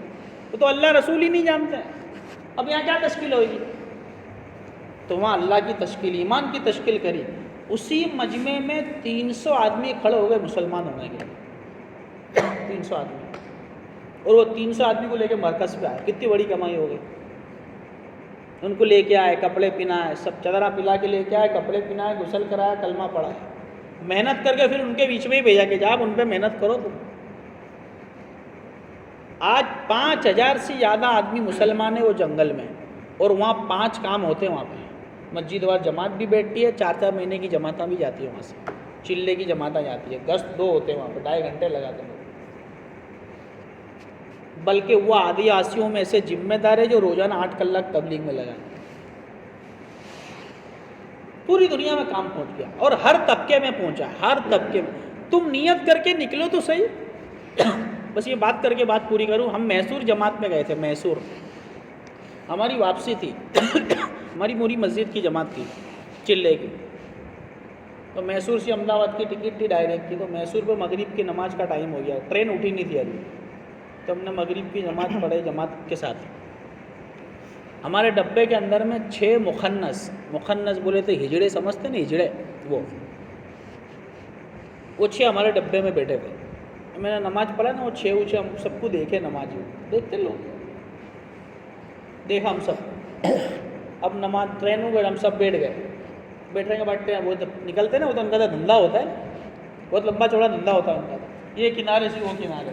وہ تو اللہ رسول ہی نہیں جانتے. اب یہاں کیا تشکیل ہوگی؟ تو وہاں اللہ کی تشکیل، ایمان کی تشکیل کری. اسی مجمع میں 300 آدمی کھڑے ہو گئے مسلمان ہونے کے، 300 آدمی، اور وہ 300 آدمی کو لے کے مرکز پہ آئے. کتنی بڑی کمائی ہو گئی. ان کو لے کے آئے، کپڑے پہنائے، سب چادرہ پلا کے لے کے آئے، کپڑے پہنائے، غسل کرایا، کلمہ پڑھا، محنت کر کے پھر ان کے بیچ میں ہی بھیجا کہ جا ان پہ محنت کرو تم. آج 5000 سے زیادہ آدمی مسلمان ہیں وہ جنگل میں، اور وہاں 5 کام ہوتے ہیں. وہاں پہ مسجد وار جماعت بھی بیٹھتی ہے، 4 مہینے کی جماعتیں بھی جاتی ہے وہاں سے، چلے کی جماعتیں جاتی ہے، گشت 2 ہوتے ہیں وہاں پہ، 2.5 گھنٹے لگاتے ہیں. بلکہ وہ آدیواسیوں میں سے ذمہ دار ہے جو روزانہ 8 کلاک تبلیغ میں لگا. پوری دنیا میں کام پہنچ گیا، اور ہر طبقے میں پہنچا، ہر طبقے میں. تم نیت کر کے نکلو تو صحیح. بس یہ بات کر کے بات پوری کروں. ہم میسور جماعت میں گئے تھے، میسور ہماری واپسی تھی. ہماری موری مسجد کی جماعت تھی چلے کی. تو میسور سے احمد آباد کی ٹکٹ تھی ڈائریکٹ کی. تو میسور پہ مغرب کی نماز کا ٹائم ہو گیا، ٹرین اٹھی نہیں تھی ابھی. تو ہم نے مغرب کی نماز پڑھے جماعت کے ساتھ. ہمارے ڈبے کے اندر میں 6 مخنث بولے تو ہجڑے سمجھتے نا، ہجڑے، وہ 6 ہمارے ڈبے میں بیٹھے تھے. میں نے نماز پڑھا نا، وہ 6 ہم سب کو دیکھے، نماز دیکھتے لوگ، دیکھا ہم سب. اب نماز ٹرین ہو گئے، ہم سب بیٹھ گئے. بیٹھنے کے بعد وہ نکلتے نا، وہ تو ان کا تو دھندا ہوتا ہے، بہت لمبا چوڑا دھندا ہوتا ہے ان کا. یہ کنارے سے وہ کنارے،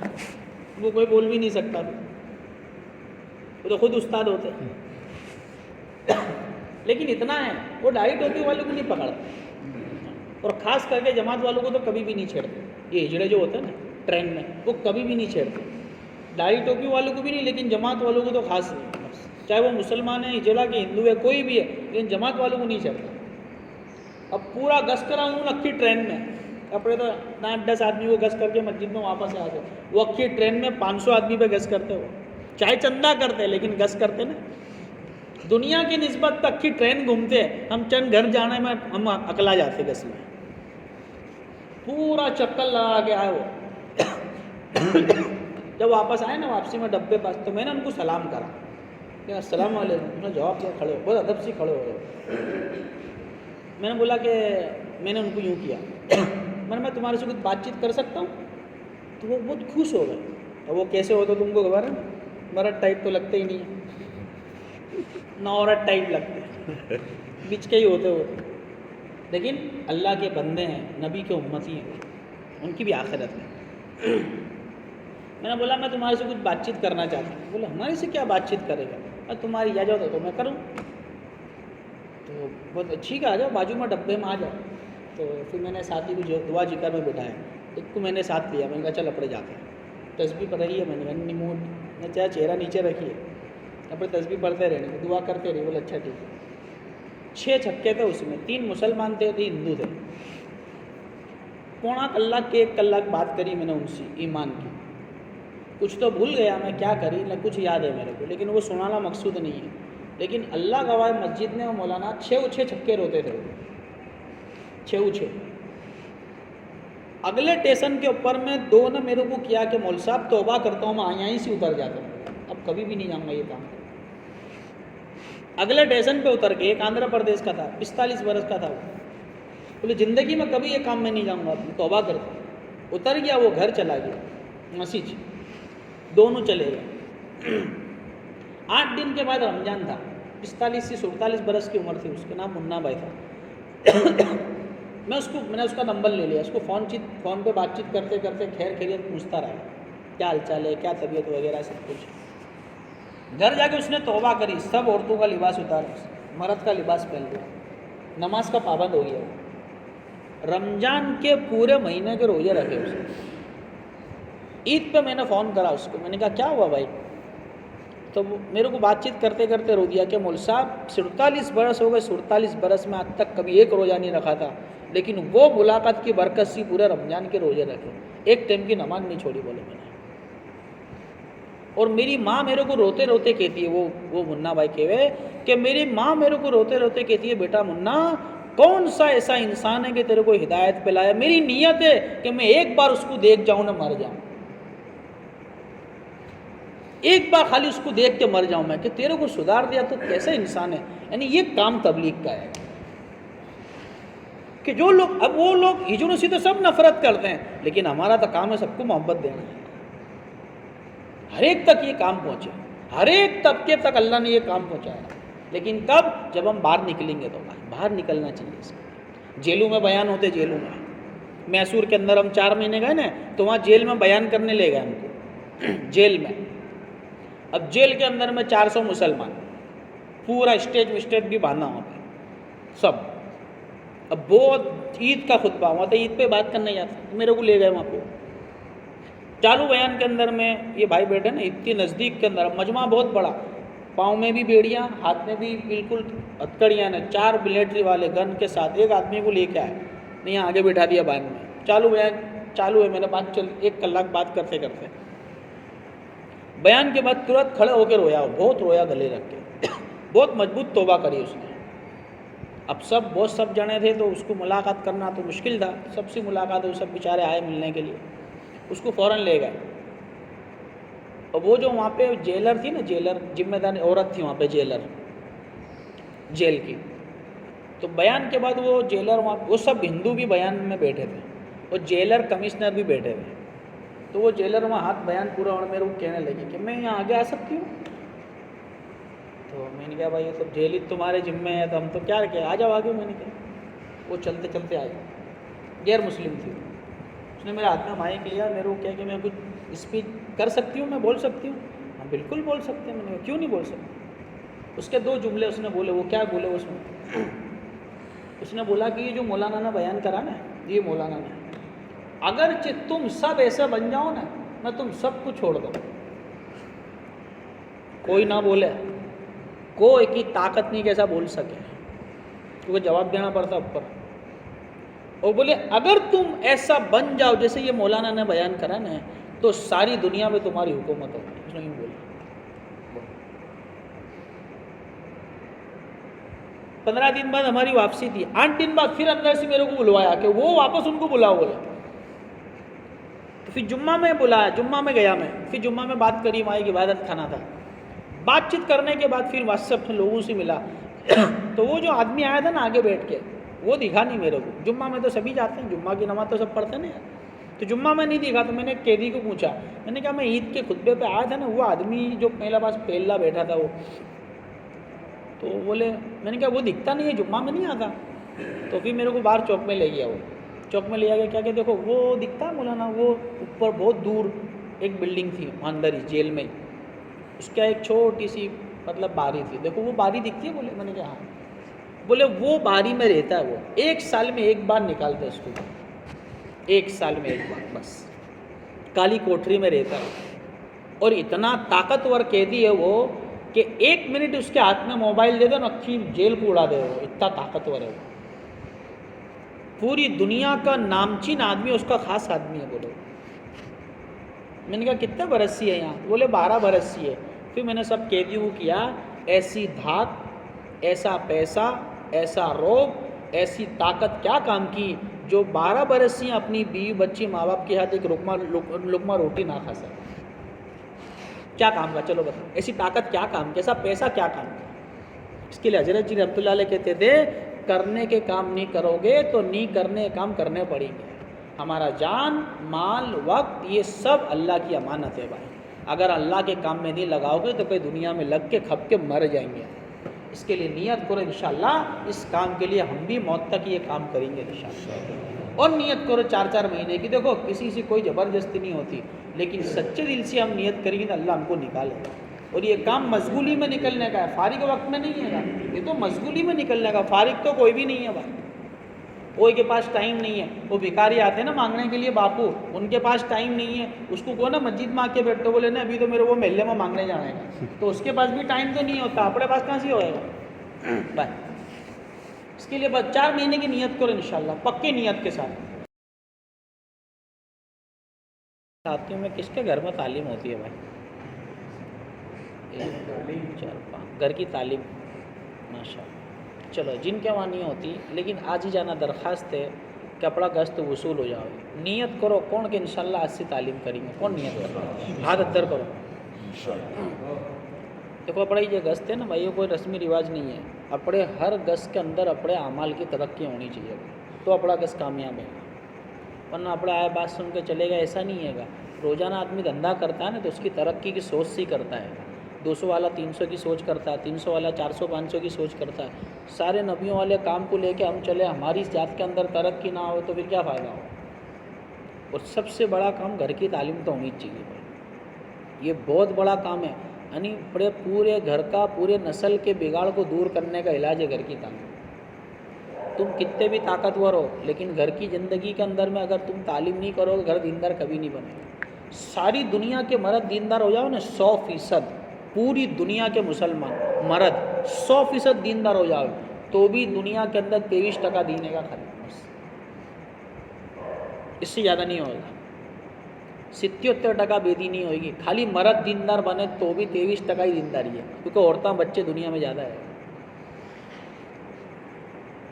وہ کوئی بول بھی نہیں سکتا، وہ تو خود استاد ہوتے. لیکن اتنا ہے، وہ 2.5 ٹوپی والوں کو نہیں پکڑتے، اور خاص کر کے جماعت والوں کو تو کبھی بھی نہیں چھیڑتے. یہ ہجڑے جو ہوتے ہیں نا ٹرین میں، وہ کبھی بھی نہیں چھیڑتے. 2.5 ٹوپی والوں کو بھی نہیں، لیکن جماعت والوں کو تو خاص نہیں. چاہے وہ مسلمان ہے، ہجڑا کے ہندو ہے، کوئی بھی ہے، لیکن جماعت والوں کو نہیں چھیڑتا. اب پورا گشت کرا ہوں اکھی ٹرین میں. اپنے تو 9-10 آدمی کو گشت کر کے مسجد میں واپس آ گئے. وہ اکھی ٹرین میں 500 آدمی پہ گشت کرتے ہو، چاہے چندہ کرتے لیکن گشت کرتے نا. دنیا کی نسبت تک کی ٹرین گھومتے، ہم چند گھر جانے میں ہم اکلا جاتے گس میں. پورا چکر لگا کے آئے وہ. جب واپس آئے نا واپسی میں ڈبے پاس، تو میں نے ان کو سلام کرا کہ السلام علیکم. انہوں نے جواب دیا کھڑے ہو، بہت ادب سے کھڑے ہو گئے. میں نے بولا کہ میں نے ان کو یوں کیا، میں تمہارے سے کچھ بات چیت کر سکتا ہوں؟ تو وہ بہت خوش ہو گئے. اور وہ کیسے ہوتا تم کو خبر ہے؟ مرد ٹائپ تو لگتے ہی نہیں ہے، نہ عورت ٹائپ لگتے ہیں، بیچ کے ہی ہوتے. لیکن اللہ کے بندے ہیں، نبی کے امتی ہیں، ان کی بھی آخرت ہے. میں نے بولا میں تمہارے سے کچھ بات چیت کرنا چاہتا ہوں. بولا ہمارے سے کیا بات چیت کرے گا؟ اور تمہاری اجازت ہو تو میں کروں. تو بہت ٹھیک ہے، آ جاؤ بازو میں ڈبے میں آ جاؤ. تو پھر میں نے ساتھی کو دعا ذکر میں بٹھایا، ایک کو میں نے ساتھ لیا. میں نے کہا چل اپنے جاتے ہیں، تسبیح پڑھ رہی ہے. میں نے کہا منہ میں چاہے چہرہ نیچے رکھیے، اپنے تسبیح پڑھتے رہنے، دعا کرتے رہے. بولے اچھا ٹھیک ہے. 6 چھکے تھے اس میں، 3 مسلمان تھے، 3 ہندو تھے. پونا کلاک کے 1 کلاک بات کری میں نے ان سے ایمان کی. کچھ تو بھول گیا میں کیا کری، نہ کچھ یاد ہے میرے کو، لیکن وہ سنانا مقصود نہیں ہے. لیکن اللہ گواہ مسجد میں مولانا 6 چھکے روتے تھے، 6. اگلے ٹیشن کے اوپر میں 2 نے میرے کو کیا کہ مول صاحب توبہ کرتا ہوں، میں یہیں سے اتر جاتا ہوں، اب کبھی بھی نہیں جاؤں گا یہ کام. اگلے ٹیشن پہ اتر کے، ایک آندھرا پردیش کا تھا، 45 برس کا تھا. وہ بولے زندگی میں کبھی یہ کام میں نہیں جاؤں گا، توبہ کرتا ہوں. اتر گیا، وہ گھر چلا گیا مسیج، دونوں چلے گئے. 8 دن کے بعد رمضان تھا. 45 سے 47 برس کی عمر تھی. اس کا نام منا بھائی تھا. میں نے اس کا نمبر لے لیا. اس کو فون پہ بات چیت کرتے کرتے خیر خیریت پوچھتا رہا، کیا حال چال ہے، کیا طبیعت وغیرہ سب کچھ. گھر جا کے اس نے توبہ کری، سب عورتوں کا لباس اتارا، مرد کا لباس پہن لیا، نماز کا پابند ہو گیا. رمضان کے پورے مہینے کے روزے رکھے اس نے. عید پہ میں نے فون کرا اس کو، میں نے کہا کیا ہوا بھائی؟ تو میرے کو بات چیت کرتے کرتے رو دیا کہ مول صاحب 47 برس ہو گئے، 47 برس میں آج تک کبھی ایک روزہ نہیں رکھا تھا، لیکن وہ ملاقات کی برکت سے پورے رمضان کے روزے رکھے، ایک ٹائم کی نماز نہیں چھوڑی. بولے میں نے. اور میری ماں میرے کو روتے روتے کہتی ہے، وہ منا بھائی کہے کہ میری ماں میرے کو روتے روتے کہتی ہے بیٹا منا کون سا ایسا انسان ہے کہ تیرے کو ہدایت پہ لایا، میری نیت ہے کہ میں ایک بار اس کو دیکھ جاؤں نہ مر جاؤں، ایک بار خالی اس کو دیکھ کے مر جاؤں میں کہ تیرے کو سدھار دیا تو کیسا انسان ہے. یعنی یہ کام تبلیغ کا ہے کہ جو لوگ، اب وہ لوگ ہجروں سے تو سب نفرت کرتے ہیں، لیکن ہمارا تو کام ہے سب کو محبت دینا ہے. ہر ایک تک یہ کام پہنچے، ہر ایک طبقے تک اللہ نے یہ کام پہنچایا. لیکن کب؟ جب ہم باہر نکلیں گے. تو باہر نکلنا چاہیے. اس کا جیلوں میں بیان ہوتے، جیلوں میں میسور کے اندر ہم 4 مہینے گئے نا، تو وہاں جیل میں بیان کرنے لے گئے ہم کو جیل میں. اب جیل کے اندر میں 400 مسلمان، پورا اسٹیج بھی باندھا وہاں پہ سب. اب بہت عید کا خطبہ ہوا تھا، عید پہ بات کرنے جاتا، میرے کو لے گئے وہاں پہ. چالو بیان کے اندر میں یہ بھائی بیٹھے نا اتنی نزدیک کے اندر، مجمع بہت بڑا، پاؤں میں بھی بیڑیاں، ہاتھ میں بھی بالکل ہتکڑیاں نا، 4 ملٹری والے گن کے ساتھ ایک آدمی کو لے کے آئے، نہیں آگے بٹھا دیا بیان میں. چالو بیان چالو ہے، میں نے بات 1 کلاک بات کرتے کرتے بیان کے بعد ترنت کھڑے ہو کے رویا، بہت رویا گلے رکھ کے، بہت مضبوط توبہ کری اس نے. اب سب جنے تھے تو اس کو ملاقات کرنا تو مشکل تھا، سب سے ملاقات ہوئی، سب بیچارے آئے ملنے کے لیے. اس کو فوراً لے گئے. اور وہ جو وہاں پہ جیلر تھی نا، جیلر ذمہ دار عورت تھی وہاں پہ، جیلر جیل کی. تو بیان کے بعد وہ جیلر وہاں، وہ سب ہندو بھی بیان میں بیٹھے تھے، اور جیلر کمشنر بھی بیٹھے تھے. تو وہ جیلر وہاں ہاتھ بیان پورا اور میرے کو کہنے لگی کہ میں یہاں آگے آ سکتی ہوں. تو میں نے کہا بھائی یہ سب جیل ہی تمہارے ذمہ ہے، تو ہم تو کیا کہ آ جاؤ آگے. میں نے کہا. وہ چلتے چلتے آئے، غیر مسلم تھی. اس نے میرے ہاتھ میں مائک لیا، میرے کو کیا کہ میں کچھ اسپیچ کر سکتی ہوں، میں بول سکتی ہوں؟ ہاں بالکل بول سکتے ہیں. میں نے کہا کیوں نہیں بول سکتے؟ اس کے 2 جملے اس نے بولے. وہ کیا بولے اس نے بولا کہ یہ جو مولانا نے بیان کرا نا، یہ مولانا نے، اگرچہ تم سب ایسے بن جاؤ نا، میں تم سب کو چھوڑ دوں. کوئی نہ بولے، کوئی کی طاقت نہیں کیسا بول سکے، کیونکہ جواب دینا پڑتا اوپر. اور بولے اگر تم ایسا بن جاؤ جیسے یہ مولانا نے بیان کرا نا، تو ساری دنیا میں تمہاری حکومت ہوگی. اس نے یوں بولا. 15 دن بعد ہماری واپسی تھی. 8 دن بعد پھر اندر سے میرے کو بلوایا کہ وہ واپس ان کو بلاؤ. بولے تو پھر جمعہ میں بلایا، جمعہ میں گیا میں، پھر جمعہ میں بات کری، وہاں ایک عبادت خانہ تھا، بات چیت کرنے کے بعد پھر واٹس ایپ لوگوں سے ملا تو وہ جو آدمی آیا تھا نا آگے بیٹھ کے، وہ دکھا نہیں میرے کو۔ جمعہ میں تو سبھی جاتے ہیں، جمعہ کی نماز تو سب پڑھتے ہیں نا، تو جمعہ میں نہیں دیکھا۔ تو میں نے ایک قیدی کو پوچھا، میں نے کہا میں عید کے خطبے پہ آیا تھا نا، وہ آدمی جو پہلا پاس پہلا بیٹھا تھا وہ، تو بولے، میں نے کہا وہ دکھتا نہیں ہے، جمعہ میں نہیں آتا۔ تو پھر میرے کو باہر چوک میں لے گیا، وہ چوک میں لے گیا، کیا کہ دیکھو وہ دکھتا ہے مولانا، وہ اوپر بہت دور ایک بلڈنگ تھی اندر ہی جیل میں، اس کا ایک چھوٹی سی مطلب باری تھی، دیکھو وہ باری دکھتی ہے؟ بولے، میں نے کہا ہاں۔ بولے وہ باری میں رہتا ہے، وہ 1 سال میں 1 بار نکالتا ہے اس کو، 1 سال میں 1 بار بس، کالی کوٹری میں رہتا ہے، اور اتنا طاقتور قیدی ہے وہ کہ 1 منٹ اس کے ہاتھ میں موبائل دے دو نا، اکھی جیل کو اڑا دے، وہ اتنا طاقتور ہے وہ، پوری دنیا کا نامچین آدمی، اس کا خاص آدمی ہے۔ بولو، میں نے کہا کتنے برس سی ہے یہاں؟ بولے 12 برس سی ہے۔ پھر میں نے سب قیدیوں کو کیا، ایسی دھات، ایسا پیسہ، ایسا روب، ایسی طاقت کیا کام کی جو 12 برس سے اپنی بیوی بچی ماں باپ کے ہاتھ ایک لقمہ روٹی نہ کھا سکے؟ کیا کام کا؟ چلو بتاؤ، ایسی طاقت کیا کام کی، ایسا پیسہ کیا کام کا؟ اس کے لیے حضرت جی رحمۃ اللہ علیہ کہتے تھے، کرنے کے کام نہیں کرو گے تو نہیں کرنے کے کام کرنے پڑیں گے۔ ہمارا جان، مال، وقت، یہ سب اللہ کی امانت ہے بھائی، اگر اللہ کے کام میں نہیں لگاؤ گے تو کوئی دنیا میں لگ کے کھپ کے مر جائیں گے۔ اس کے لیے نیت کرو انشاءاللہ، اس کام کے لیے ہم بھی موت تک یہ کام کریں گے انشاءاللہ، اور نیت کرو 4 مہینے کی۔ دیکھو کسی سے کوئی زبردستی نہیں ہوتی، لیکن سچے دل سے ہم نیت کریں گے تو اللہ ہم کو نکالے گا۔ اور یہ کام مشغولی میں نکلنے کا ہے، فارغ وقت میں نہیں ہے، یہ تو مشغولی میں نکلنے کا، فارغ تو کوئی بھی نہیں ہے بھائی، کوئی کے پاس ٹائم نہیں ہے۔ وہ بھکاری آتے ہیں نا مانگنے کے لیے باپو، ان کے پاس ٹائم نہیں ہے، اس کو نا مسجد میں آ کے بیٹھتے، بولے نا ابھی تو میرے وہ محلے میں مانگنے جانے کا، تو اس کے پاس بھی ٹائم تو نہیں ہوتا، اپنے پاس کہاں سے ہوئے گا بھائی؟ اس کے لیے بس 4 مہینے کی نیت کرو انشاءاللہ، پکی نیت کے ساتھ۔ ساتھیوں میں کس کے گھر میں تعلیم ہوتی ہے بھائی؟ 1 2 3 4 5 گھر کی تعلیم، ماشاء اللہ۔ چلو جن کے وہاں نہیں ہوتی، لیکن آج ہی جانا درخواست ہے کہ اپنا گشت وصول ہو جاؤ، نیت کرو کون کہ انشاءاللہ آج سے تعلیم کریں گے، کون نیت کرو، ہاتھ ادھر کرو۔ دیکھو اپنا یہ گشت ہے نا بھائی، کوئی رسمی رواج نہیں ہے، اپنے ہر گشت کے اندر اپنے اعمال کی ترقی ہونی چاہیے، تو اپنا گشت کامیاب ہے، ورنہ اپنا آئے بات سن کے چلے گا، ایسا نہیں ہے گا۔ روزانہ آدمی دھندا کرتا ہے نا تو اس کی ترقی کی سوچ سے ہی کرتا ہے، 200 والا 300 کی سوچ کرتا ہے، 300 والا 400 500 کی سوچ کرتا ہے۔ سارے نبیوں والے کام کو لے کے ہم چلے، ہماری ذات کے اندر ترقی نہ ہو تو پھر کیا فائدہ ہو؟ اور سب سے بڑا کام گھر کی تعلیم تو ہونی چاہیے بھائی، یہ بہت بڑا کام ہے، یعنی پورے گھر کا، پورے نسل کے بگاڑ کو دور کرنے کا علاج ہے گھر کی تعلیم۔ تم کتنے بھی طاقتور ہو، لیکن گھر کی زندگی کے اندر میں اگر تم تعلیم نہیں کرو گے، گھر دیندار کبھی نہیں بنے گا۔ ساری دنیا کے مرد دیندار ہو جاؤ نا، 100%، پوری دنیا کے مسلمان مرد 100% دیندار ہو جاؤ، تو بھی دنیا کے اندر 23% دینے کا خرچ، اس سے زیادہ نہیں ہوگا، 77% بے دینی ہوئے گی۔ خالی مرد دیندار بنے تو بھی 23% ہی دینداری ہے، کیونکہ عورتیں بچے دنیا میں زیادہ ہے،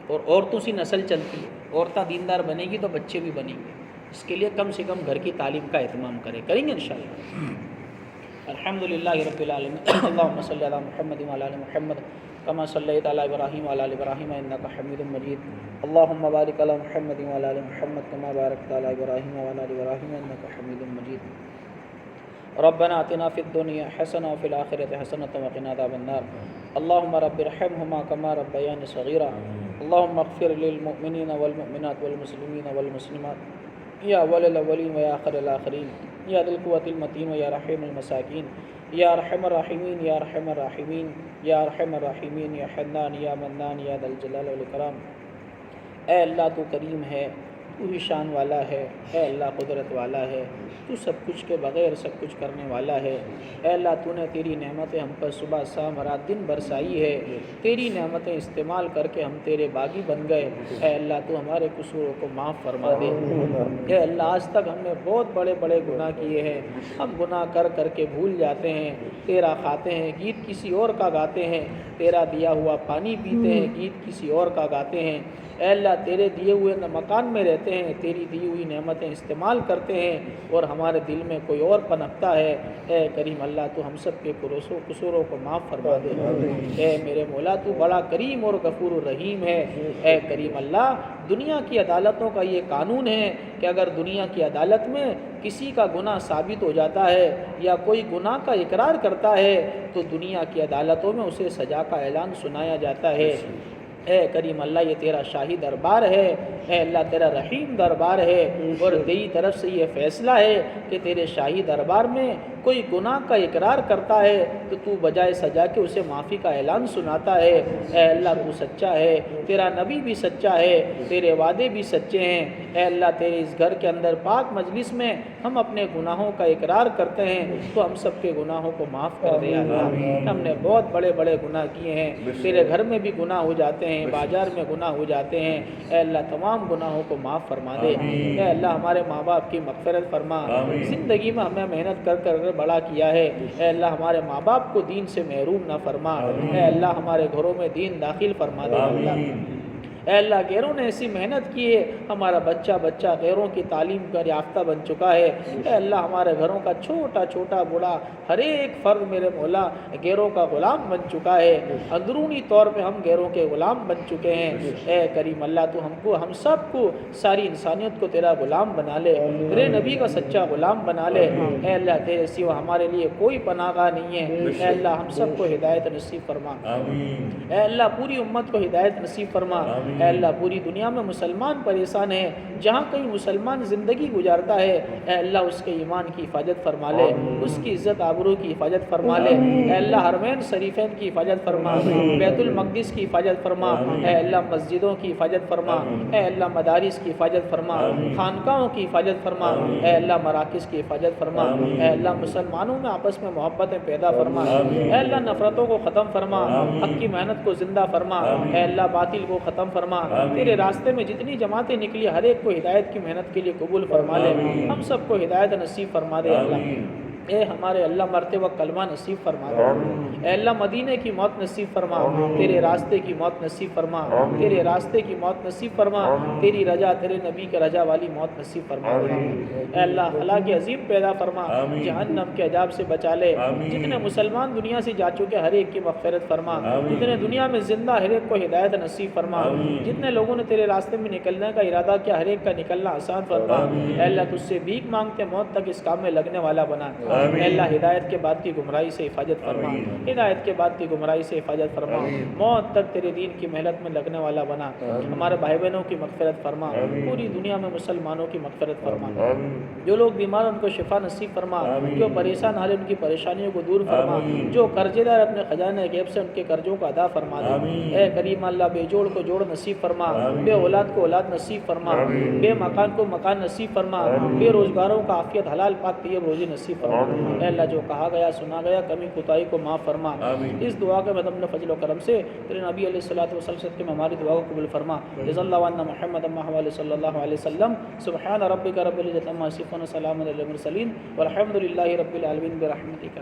اور عورتوں سے نسل چلتی ہے، عورتیں دیندار بنے گی تو بچے بھی بنیں گے۔ اس کے لیے کم سے کم گھر کی تعلیم کا اہتمام کریں گے انشاءاللہ۔ الحمدللہ رب العالمین، اللہم صلی علی محمد وعلی آل محمد کما صلیت علی ابراہیم وعلی آل ابراہیم انک حمید مجید، اللہم بارک علی محمد وعلی آل محمد کما بارکت علی ابراہیم وعلی آل ابراہیم انک حمید مجید۔ ربنا آتنا فی الدنیا حسنہ وفی الآخرۃ حسنۃ وقنا عذاب النار، اللہم رب ارحمہما کما ربیانی صغیرا، اللہم اغفر للمؤمنین والمؤمنات والمسلمین والمسلمات یا اول الاولین و یا آخر الآخرین یا ذی القوۃ المتین و یا رحیم المساکین یا ارحم الراحمین یا ارحم الراحمین یا ارحم الراحمین یا حنان یا منان یا ذا الجلال والاکرام۔ اے اللہ تو کریم ہے، تو ہی شان والا ہے، اے اللہ قدرت والا ہے، تو سب کچھ کے بغیر سب کچھ کرنے والا ہے۔ اے اللہ تو نے تیری نعمتیں ہم پر صبح شام رات دن برسائی ہے، تیری نعمتیں استعمال کر کے ہم تیرے باغی بن گئے۔ اے اللہ تو ہمارے قصوروں کو معاف فرما دے۔ اے اللہ آج تک ہم نے بہت بڑے بڑے گناہ کیے ہیں، ہم گناہ کر کر کے بھول جاتے ہیں، تیرا کھاتے ہیں گیت کسی اور کا گاتے ہیں، تیرا دیا ہوا پانی پیتے ہیں گیت کسی اور کا گاتے ہیں۔ اے اللہ تیرے دیے ہوئے مکان میں رہتے ہیں، تیری دی ہوئی نعمتیں استعمال کرتے ہیں اور ہمارے دل میں کوئی اور پنپتا ہے، اے کریم اللہ تو ہم سب کے قصوروں کو معاف فرما دے۔ اے میرے مولا تو بڑا کریم اور غفور الرحیم ہے۔ اے کریم اللہ دنیا کی عدالتوں کا یہ قانون ہے کہ اگر دنیا کی عدالت میں کسی کا گناہ ثابت ہو جاتا ہے یا کوئی گناہ کا اقرار کرتا ہے تو دنیا کی عدالتوں میں اسے سزا کا اعلان سنایا جاتا ہے۔ اے کریم اللہ یہ تیرا شاہی دربار ہے، اے اللہ تیرا رحیم دربار ہے، اور تیری طرف سے یہ فیصلہ ہے کہ تیرے شاہی دربار میں کوئی گناہ کا اقرار کرتا ہے تو تو بجائے سزا کے اسے معافی کا اعلان سناتا ہے۔ اے اللہ تو سچا ہے، تیرا نبی بھی سچا ہے، تیرے وعدے بھی سچے ہیں۔ اے اللہ تیرے اس گھر کے اندر پاک مجلس میں ہم اپنے گناہوں کا اقرار کرتے ہیں تو ہم سب کے گناہوں کو معاف کر دے اللہ۔ ہم نے بہت بڑے بڑے گناہ کیے ہیں، تیرے گھر میں بھی گناہ ہو جاتے ہیں، بازار میں گناہ ہو جاتے ہیں، اے اللہ تمام گناہوں کو معاف فرما دے۔ اے اللہ ہمارے ماں باپ کی مغفرت فرما، زندگی میں ہمیں محنت کر کر بڑا کیا ہے، اے اللہ ہمارے ماں باپ کو دین سے محروم نہ فرما، اے اللہ ہمارے گھروں میں دین داخل فرما دے اللہ۔ اے اللہ غیروں نے ایسی محنت کی ہے، ہمارا بچہ غیروں کی تعلیم کا یافتہ بن چکا ہے، اے اللہ ہمارے گھروں کا چھوٹا چھوٹا بڑا ہر ایک فرد میرے مولا غیروں کا غلام بن چکا ہے، اندرونی طور پہ ہم غیروں کے غلام بن چکے ہیں۔ اے کریم اللہ تو ہم سب کو ساری انسانیت کو تیرا غلام بنا لے، تیرے نبی کا سچا غلام بنا لے۔ اے اللہ تیرے سوا ہمارے لیے کوئی پناہ گاہ نہیں ہے، اے اللہ ہم سب کو ہدایت نصیب فرما، اے اللہ پوری امت کو ہدایت نصیب فرما۔ اے اللہ پوری دنیا میں مسلمان پریشان ہیں، جہاں کہیں مسلمان زندگی گزارتا ہے اے اللہ اس کے ایمان کی حفاظت فرما لے، اس کی عزت آبرو کی حفاظت فرما لے، اے اللہ حرمین شریفین کی حفاظت فرما، بیت المقدس کی حفاظت فرما، اے اللہ مسجدوں کی حفاظت فرما، اے اللہ مدارس کی حفاظت فرما، خانقاہوں کی حفاظت فرما، اے اللہ مراکز کی حفاظت فرما، اے اللہ مسلمانوں میں آپس میں محبتیں پیدا فرما، اے اللہ نفرتوں کو ختم فرما، حق کی محنت کو زندہ فرما، اے اللہ باطل کو ختم فرما، تیرے راستے میں جتنی جماعتیں نکلی ہر ایک کو ہدایت کی محنت کے لیے قبول فرما لے، ہم سب کو ہدایت نصیب فرما دے اللہ۔ اے ہمارے اللہ مرتے وقت کلمہ نصیب فرما دے، اے اللہ مدینے کی موت نصیب فرما، تیرے راستے کی موت نصیب فرما، تیرے راستے کی موت نصیب فرما، تیری رضا تیرے نبی کے رضا والی موت نصیب فرما دے، اے اللہ ہلاک عظیم پیدا فرما، جہنم کے عذاب سے بچا لے، جتنے مسلمان دنیا سے جا چکے ہر ایک کی مغفرت فرما، جتنے دنیا میں زندہ ہر ایک کو ہدایت نصیب فرما، جتنے لوگوں نے تیرے راستے میں نکلنے کا ارادہ کیا ہر ایک کا نکلنا آسان فرما، اے اللہ تجھ سے بھیک مانگتے موت تک اس کام میں لگنے والا بنا، اے اللہ ہدایت کے بعد کی گمراہی سے حفاظت فرما، ہدایت کے بعد کی گمراہی سے حفاظت فرما، موت تک تیرے دین کی محنت میں لگنے والا بنا، ہمارے بھائی بہنوں کی مغفرت فرما، پوری دنیا میں مسلمانوں کی مغفرت فرما، جو لوگ بیمار ان کو شفا نصیب فرما، جو پریشان حال ان کی پریشانیوں کو دور فرما، جو قرضے دار اپنے خزانے غیب سے ان کے قرضوں کو ادا فرما دے، اے کریم اللہ بے جوڑ کو جوڑ نصیب فرما، بے اولاد کو اولاد نصیب فرما، بے مکان کو مکان نصیب فرما، بے روزگاروں کا عافیت حلال پاک طیب روزی نصیب فرما، اے اللہ جو کہا گیا سنا گیا کمی کوتاہی کو معاف فرما، اس دعا کے بعد اپنے فضل و کرم سے تیرے نبی علیہ الصلوۃ والسلام کے ہماری دعا کو قبول فرما، جزا اللہ عنا محمد حوالہ صلی اللہ علیہ وسلم، سبحان ربک رب العزۃ عما یصفون، سلام علی المرسلین والحمد للہ رب العالمین برحمتک۔